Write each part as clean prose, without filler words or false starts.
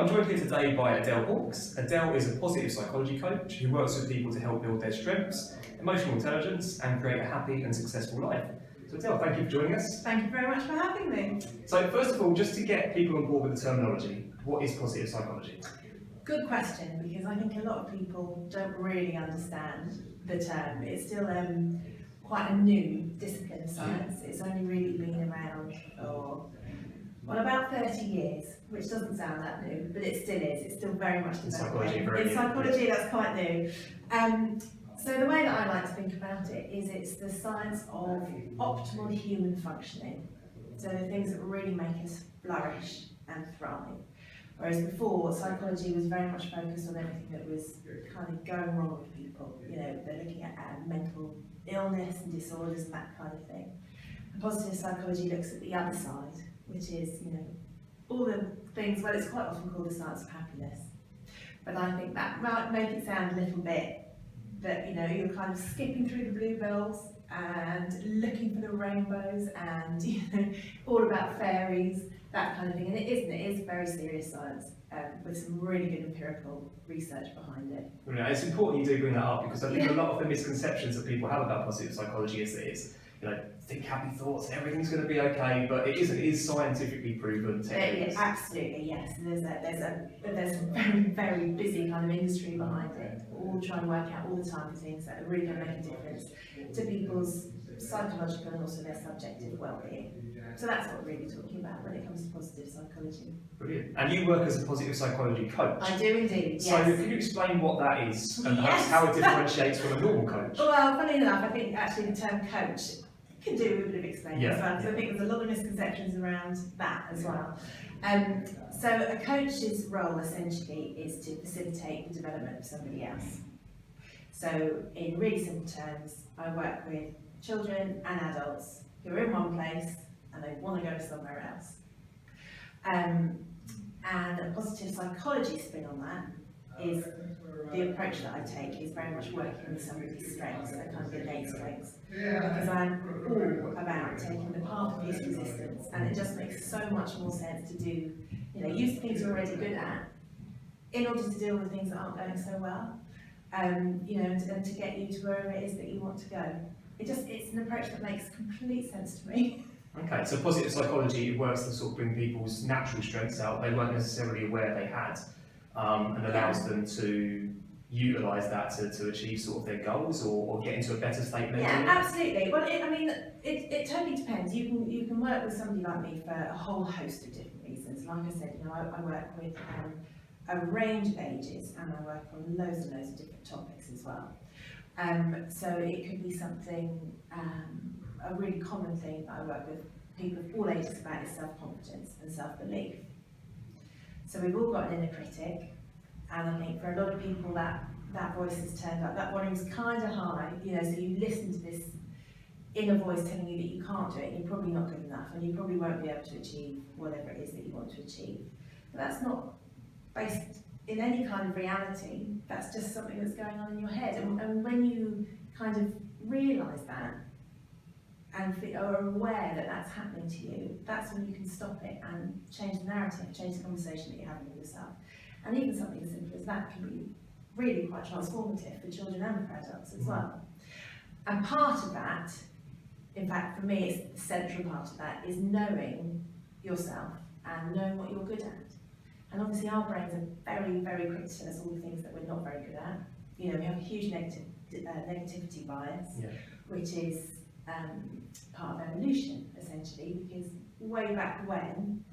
I'm joined here today by Adele Hawkes. Adele is a positive psychology coach who works with people to help build their strengths, emotional intelligence, and create a happy and successful life. So Adele, thank you for joining us. Thank you very much for having me. So first of all, just to get people on board with the terminology, what is positive psychology? Good question, because I think a lot of people don't really understand the term. It's still quite a new discipline of science. It's only really been around for, well, about 30 years, which doesn't sound that new, but it still is. It's still very much In developing. psychology, In psychology, that's quite new. So the way that I like to think about it is it's the science of optimal human functioning. So the things that really make us flourish and thrive. Whereas before, psychology was very much focused on everything that was kind of going wrong with people. You know, they're looking at mental illness and disorders and that kind of thing. And positive psychology looks at the other side, which is, you know, all the things, well, it's quite often called the science of happiness. But I think that might make it sound a little bit that, you know, you're kind of skipping through the bluebells and looking for the rainbows and, you know, all about fairies, that kind of thing. And it isn't, it is very serious science with some really good empirical research behind it. You know, it's important you do bring that up because I think a lot of the misconceptions that people have about positive psychology is that it's, you know, think happy thoughts and everything's going to be okay, but it isn't. It is scientifically proven. Absolutely, yes. There's a very, very busy kind of industry behind it, all trying to work out all the time things that are really going to make a difference to people's psychological and also their subjective well-being. So that's what we're really talking about when it comes to positive psychology. Brilliant. And you work as a positive psychology coach. I do indeed, yes. So can you explain what that is and Yes. how it differentiates from a normal coach? Well, funny enough, I think actually the term coach can do with a bit of explaining as well, because I think there's a lot of misconceptions around that as well. So a coach's role essentially is to facilitate the development of somebody else. So in really simple terms, I work with children and adults who are in one place and they want to go somewhere else. And a positive psychology spin on that is the approach that I take is very much working with somebody's strengths, their kind of innate strengths, because I'm all about taking the path of least resistance, and it just makes so much more sense to do, you know, use the things you're already good at in order to deal with things that aren't going so well, you know, and to get you to wherever it is that you want to go. It's an approach that makes complete sense to me. Okay, so positive psychology works to sort of bring people's natural strengths out they weren't necessarily aware they had, and allows them to utilise that to achieve sort of their goals or get into a better state mentally. Yeah, absolutely. Well, it totally depends. You can work with somebody like me for a whole host of different reasons. Like I said, you know, I work with a range of ages and I work on loads and loads of different topics as well. So it could be something, a really common thing that I work with people of all ages about is self-confidence and self-belief. So we've all got an inner critic, and I think for a lot of people that voice is turned up, that volume is kind of high, you know, so you listen to this inner voice telling you that you can't do it, you're probably not good enough, and you probably won't be able to achieve whatever it is that you want to achieve. But that's not based in any kind of reality, that's just something that's going on in your head. And when you kind of realise that, and are aware that that's happening to you, that's when you can stop it and change the narrative, change the conversation that you're having with yourself. And even something as simple as that can be really quite transformative for children and for adults as well. And part of that, in fact for me it's the central part of that, is knowing yourself and knowing what you're good at. And obviously our brains are very, very quick to tell us all the things that we're not very good at. You know, we have a huge negativity bias, which is part of evolution, essentially, because way back when,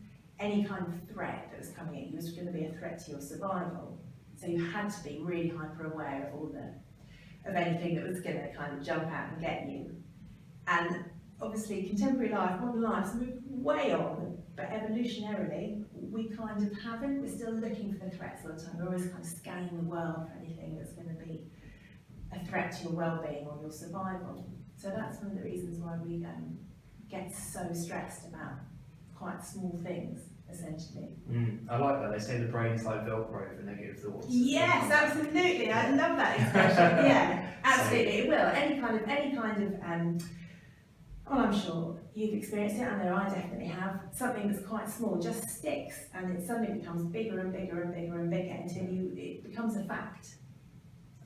any kind of threat that was coming at you was going to be a threat to your survival. So you had to be really hyper aware of anything that was going to kind of jump out and get you. And obviously contemporary life, modern life's moved way on, but evolutionarily, we kind of haven't. We're still looking for the threats all the time. We're always kind of scanning the world for anything that's going to be a threat to your well-being or your survival. So that's one of the reasons why we get so stressed about quite small things, essentially. I like that. They say the brain is like Velcro for negative thoughts. Yes, absolutely. I love that expression. Yeah, absolutely. It will. Any kind of Well, I'm sure you've experienced it, I know I definitely have. Something that's quite small just sticks and it suddenly becomes bigger and bigger and bigger and bigger until it becomes a fact.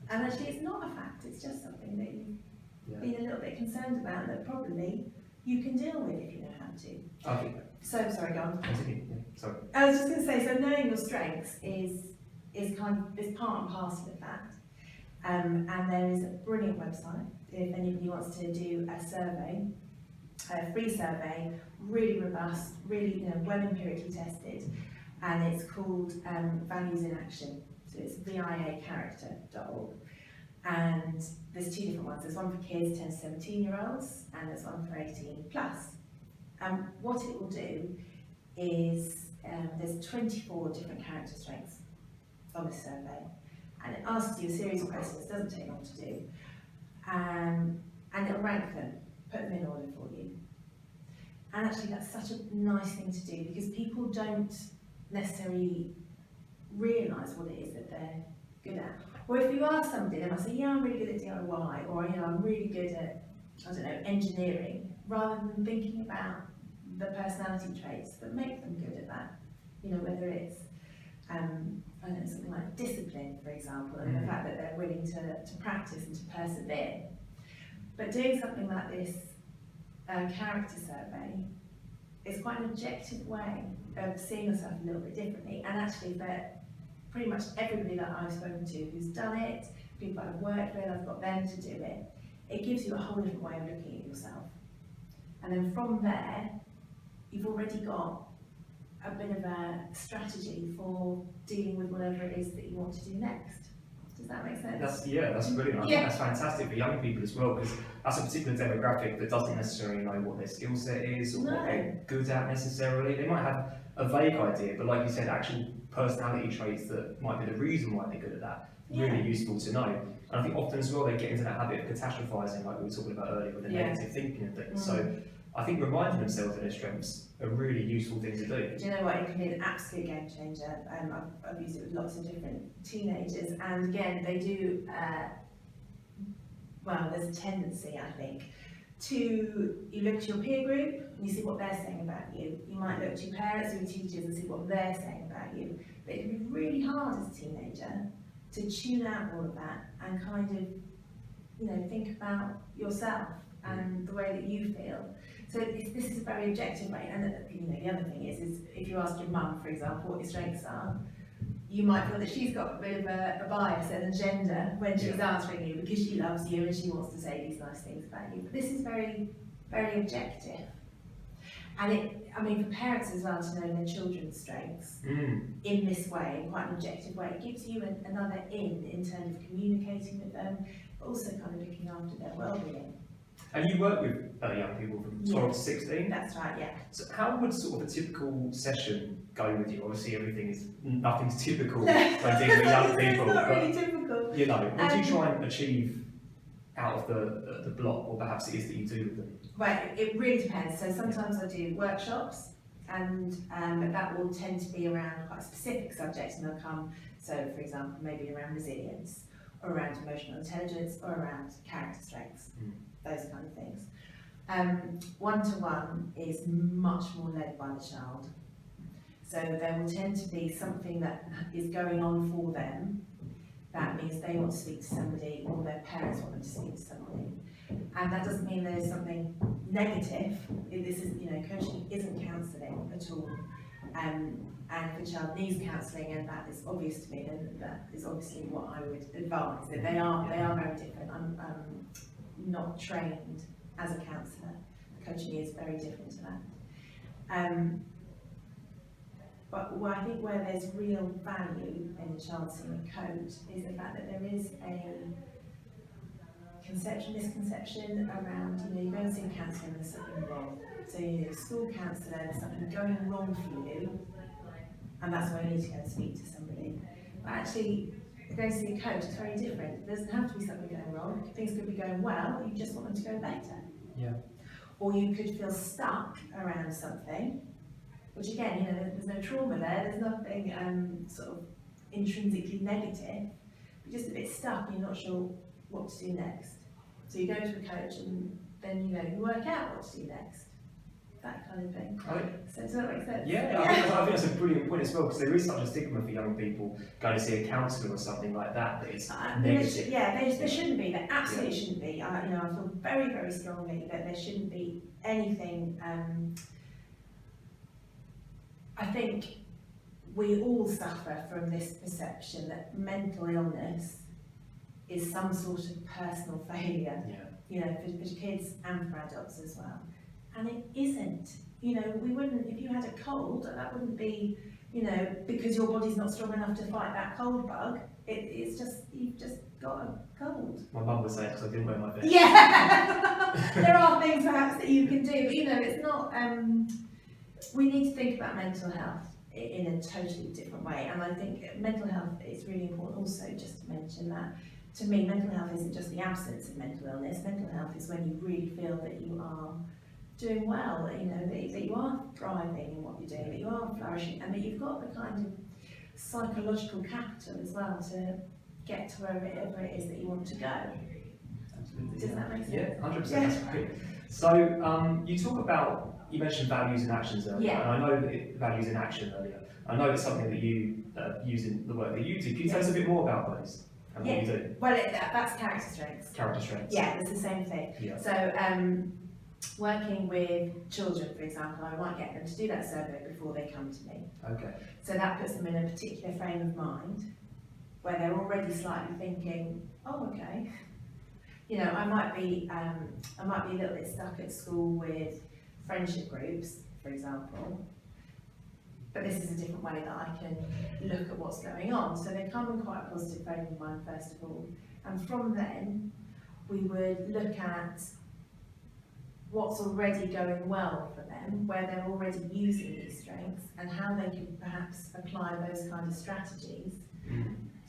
And actually it's not a fact, it's just something that you've been a little bit concerned about that probably you can deal with if you know how to. I think So, sorry, go on. continue. Yeah, sorry. I was just going to say, so knowing your strengths is part and parcel of that. And there is a brilliant website if anybody wants to do a survey, a free survey, really robust, really well empirically tested, and it's called Values in Action. So it's viacharacter.org. And there's two different ones. There's one for kids 10 to 17-year-olds, and there's one for 18 plus. And what it will do is there's 24 different character strengths on this survey, and it asks you a series of questions, doesn't take long to do, and it'll rank them, put them in order for you. And actually that's such a nice thing to do because people don't necessarily realise what it is that they're good at. Or if you ask somebody, they might say, yeah, I'm really good at DIY, or I'm really good at, I don't know, engineering, rather than thinking about the personality traits that make them good at that. Whether it's, I don't know, something like discipline, for example, and the fact that they're willing to practice and to persevere. But doing something like this character survey is quite an objective way of seeing yourself a little bit differently. And actually, for pretty much everybody that I've spoken to who's done it, people I've worked with, I've got them to do it, it gives you a whole different way of looking at yourself. And then from there, you've already got a bit of a strategy for dealing with whatever it is that you want to do next. Does that make sense? That's brilliant. I think that's fantastic for young people as well, because that's a particular demographic that doesn't necessarily know what their skill set is or what they're good at necessarily. They might have a vague idea, but like you said, actual personality traits that might be the reason why they're good at that. Really useful to know. And I think often as well they get into that habit of catastrophizing, like we were talking about earlier with the negative thinking and things. So I think reminding themselves of their strengths a really useful thing to do. Do you know what? It can be an absolute game changer. I've used it with lots of different teenagers, and again, they do. There's a tendency, I think, you look to your peer group and you see what they're saying about you. You might look to your parents or your teachers and see what they're saying about you. But it can be really hard as a teenager to tune out all of that and kind of, think about yourself and the way that you feel. So this is a very objective way, and the other thing is if you ask your mum, for example, what your strengths are, you might feel that she's got a bit of a bias and agenda when she's answering you because she loves you and she wants to say these nice things about you. But this is very, very objective. And for parents as well to know their children's strengths in this way, in quite an objective way, it gives you another in terms of communicating with them, but also kind of looking after their well-being. And you work with young people from 12 to 16? That's right, yeah. So how would sort of a typical session go with you? Obviously nothing's typical when dealing with young people. It's not really typical. What do you try and achieve out of the block, or perhaps it is that you do with them? Right, it really depends. So sometimes I do workshops, and that will tend to be around quite specific subjects, and they'll come, so for example, maybe around resilience, or around emotional intelligence, or around character strengths. Those kind of things. One-to-one is much more led by the child. So there will tend to be something that is going on for them. That means they want to speak to somebody, or their parents want them to speak to somebody. And that doesn't mean there's something negative. This is, coaching isn't counselling at all. And if the child needs counselling, and that is obvious to me, then that is obviously what I would advise. That they are very different. I'm not trained as a counsellor. Coaching is very different to that. But I think where there's real value in the child seeing a coach is the fact that there is a misconception around, you go and see a counsellor and there's something wrong. So you're a school counsellor, there's something going wrong for you, and that's why you need to go and speak to somebody. But actually, going to see a coach is very different. There doesn't have to be something going wrong. Things could be going well, you just want them to go better. Yeah. Or you could feel stuck around something, which again, there's no trauma there, there's nothing sort of intrinsically negative, but just a bit stuck and you're not sure what to do next. So you go to a coach and then you work out what to do next. That kind of thing. So does that make sense? Yeah, I think that's a brilliant point as well, because there is such a stigma for young people going to see a counsellor or something like that, that it's negative. There shouldn't be. There absolutely shouldn't be. I feel very, very strongly that there shouldn't be anything. I think we all suffer from this perception that mental illness is some sort of personal failure. For kids and for adults as well. And it isn't. We wouldn't, if you had a cold, that wouldn't be, because your body's not strong enough to fight that cold bug. It's just, you've just got a cold. My mum would say it because I didn't wear my vest. Yeah! There are things perhaps that you can do, but it's not, we need to think about mental health in a totally different way. And I think mental health is really important also, just to mention that. To me, mental health isn't just the absence of mental illness. Mental health is when you really feel that you are doing well, that you are thriving in what you're doing, that you are flourishing, and that you've got the kind of psychological capital as well to get to wherever it is that you want to go. Absolutely. Does that make sense? Yeah, 100%. That's great. So you talk about, you mentioned values and actions earlier, and I know that values in action earlier. I know it's something that you use in the work that you do. Can you tell us a bit more about those and what you do? Well, that's character strengths. Character strengths. Yeah, it's the same thing. Yeah. So working with children, for example, I might get them to do that survey before they come to me. Okay. So that puts them in a particular frame of mind where they're already slightly thinking, oh, okay. I might be a little bit stuck at school with friendship groups, for example, but this is a different way that I can look at what's going on. So they come in quite a positive frame of mind, first of all, and from then we would look at what's already going well for them, where they're already using these strengths, and how they can perhaps apply those kind of strategies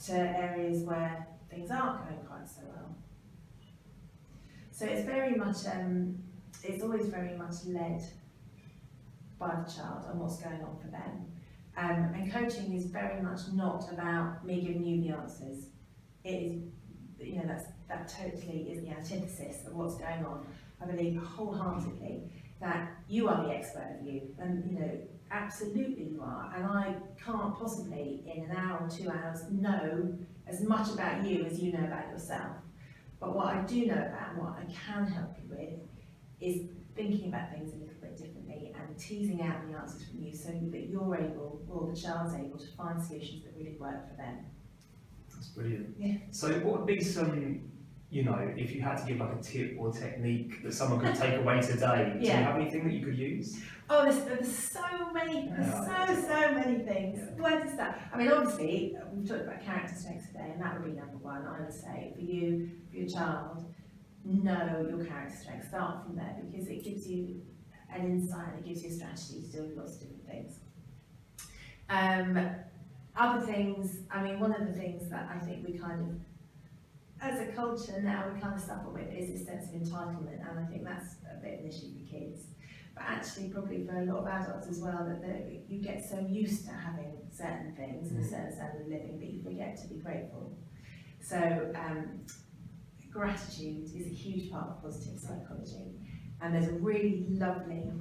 to areas where things aren't going quite so well. So it's very much, it's always very much led by the child and what's going on for them. And coaching is very much not about me giving you the answers. It is, that totally is the antithesis of what's going on. I believe wholeheartedly that you are the expert of you, and absolutely you are, and I can't possibly in an hour or 2 hours know as much about you as you know about yourself. But what I do know about and what I can help you with is thinking about things a little bit differently and teasing out the answers from you so that you're able, or the child's able, to find solutions that really work for them. That's brilliant. Yeah. So what would be some, if you had to give like a tip or technique that someone could take away today, do you have anything that you could use? Oh, there's so many, so many things. Yeah. Where to start? I mean, obviously, we've talked about character strengths today, and that would be number one, I would say. For you, for your child, know your character strengths. Start from there, because it gives you an insight, and it gives you a strategy to deal with lots of different things. Other things, I mean, one of the things that I think we kind of, as a culture now, we kind of suffer with is this sense of entitlement, and I think that's a bit of an issue for kids. But actually probably for a lot of adults as well, that you get so used to having certain things and a certain standard of living that you forget to be grateful. So gratitude is a huge part of positive psychology, and there's a really lovely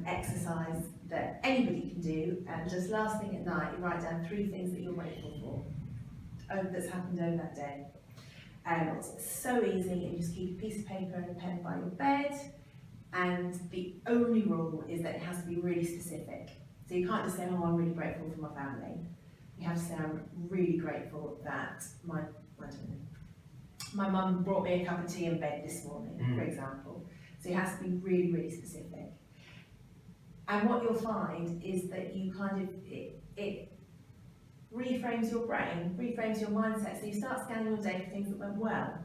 exercise that anybody can do, and just last thing at night you write down 3 things that you're grateful for that's happened over that day. It's so easy, you just keep a piece of paper and a pen by your bed. And the only rule is that it has to be really specific. So you can't just say, oh, I'm really grateful for my family. You have to say, I'm really grateful that my mum brought me a cup of tea in bed this morning, for example. So it has to be really, really specific. And what you'll find is that you kind of, it reframes your brain, reframes your mindset. So you start scanning your day for things that went well,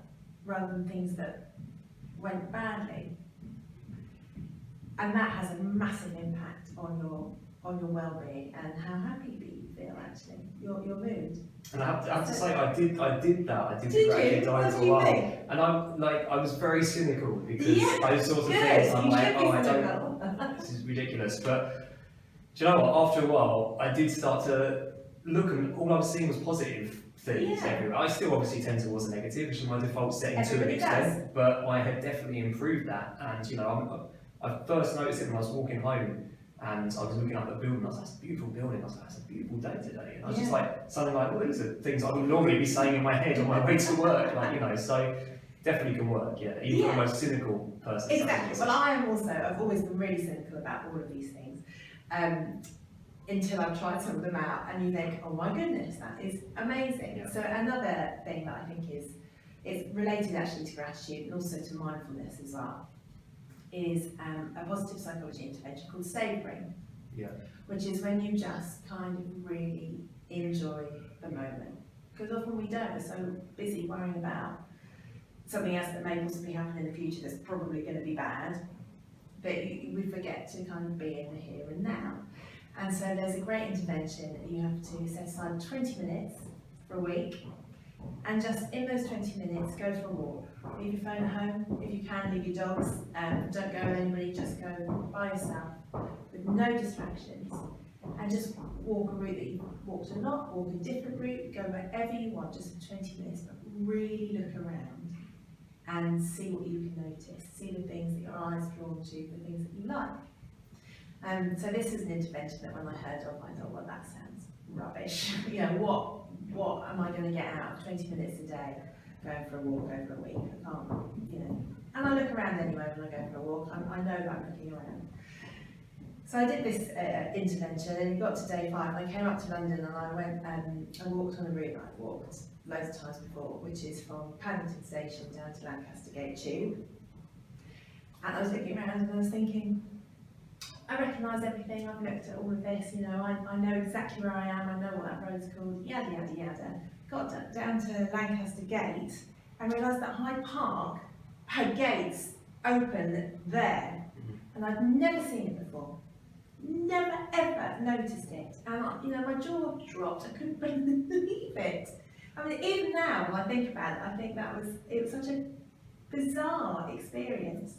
rather than things that went badly. And that has a massive impact on your well-being and how happy you feel, actually, your mood. And I have to say, I did that. I did you? gratitude diet for a while, and I was very cynical because those sorts of things. I'm like, oh, I don't. This is ridiculous. But do you know what? After a while, I did start to look, and all I was seeing was positive things Yeah. everywhere. I still obviously tend towards the negative, which is my default setting to an Everybody extent, but I have definitely improved that. And you know, I first noticed it when I was walking home, and I was looking up at the building. I was like, "That's a beautiful building." I was like, "That's a beautiful day today." And I was just like, something like, "Well, these are things I would normally be saying in my head on my way to work." Like, you know, so definitely can work. Yeah, even for the most cynical person. Exactly. Well, I am also. I've always been really cynical about all of these things. Until I've tried some of them out, and you think, oh my goodness, that is amazing. Yeah. So another thing that I think is related actually to gratitude and also to mindfulness as well, is a positive psychology intervention called savouring, which is when you just kind of really enjoy the moment. Because often we don't, we're so busy worrying about something else that may possibly happen in the future that's probably going to be bad, that we forget to kind of be in the here and now. And so there's a great intervention. You have to set aside 20 minutes for a week, and just in those 20 minutes, go for a walk. Leave your phone at home, if you can, leave your dogs, don't go with anybody, just go by yourself, with no distractions, and just walk a route that you've walked a lot, walk a different route, go wherever you want, just for 20 minutes, but really look around and see what you can notice, see the things that your eyes drawn to, the things that you like. So this is an intervention that when I heard of, I thought, well, that sounds rubbish. You know, what am I going to get out of 20 minutes a day going for a walk over a week? I can't, you know. And I look around anyway when I go for a walk. I know that I'm looking around. So I did this intervention, and it got to day 5. I came up to London, and I went and I walked on a route that I've walked loads of times before, which is from Paddington Station down to Lancaster Gate Tube. And I was looking around, and I was thinking, I recognise everything, I've looked at all of this, you know, I know exactly where I am, I know what that road's called, yada yada yada. Got down to Lancaster Gate and realised that Hyde Park had gates open there, and I'd never seen it before. Never ever noticed it. And you know, my jaw dropped, I couldn't believe it. I mean, even now when I think about it, I think it was such a bizarre experience.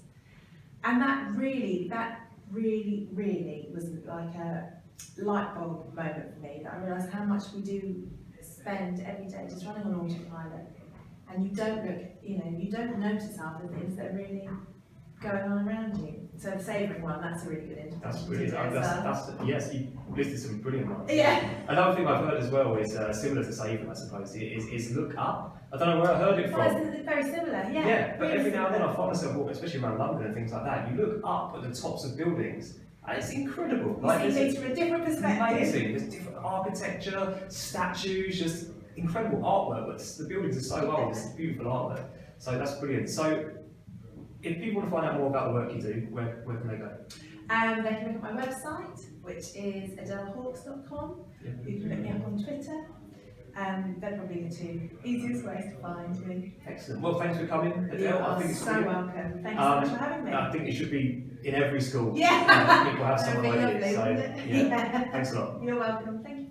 And that really was like a light bulb moment for me, that I realised how much we do spend every day just running on autopilot, and you don't look, you know, you don't notice half the things that are really going on around you. So the savouring one, that's a really good intervention. That's brilliant. Yes, you listed some brilliant ones. Yeah. Another thing I've heard as well is similar to savouring, I suppose, is look up. I don't know where I heard it from. Well, it's very similar, yeah. Yeah, but really every now and then similar. I find myself walking, especially around London and things like that, you look up at the tops of buildings, and it's incredible. You see things from a different perspective. Amazing. There's different architecture, statues, just incredible artwork. But the buildings are so old, it's beautiful artwork. So that's brilliant. So if people want to find out more about the work you do, where can they go? They can look at my website, which is adelehawkes.com. Yeah. You can look me up on Twitter. They're probably the 2 easiest ways to find me. Excellent. Well, thanks for coming, Adele. You I are think it's so brilliant. welcome. Thanks so much for having me. I think it should be in every school. Yeah. People have some That'd be ideas. lovely, So wouldn't it? yeah. Yeah. Thanks a lot. You're welcome. Thank you.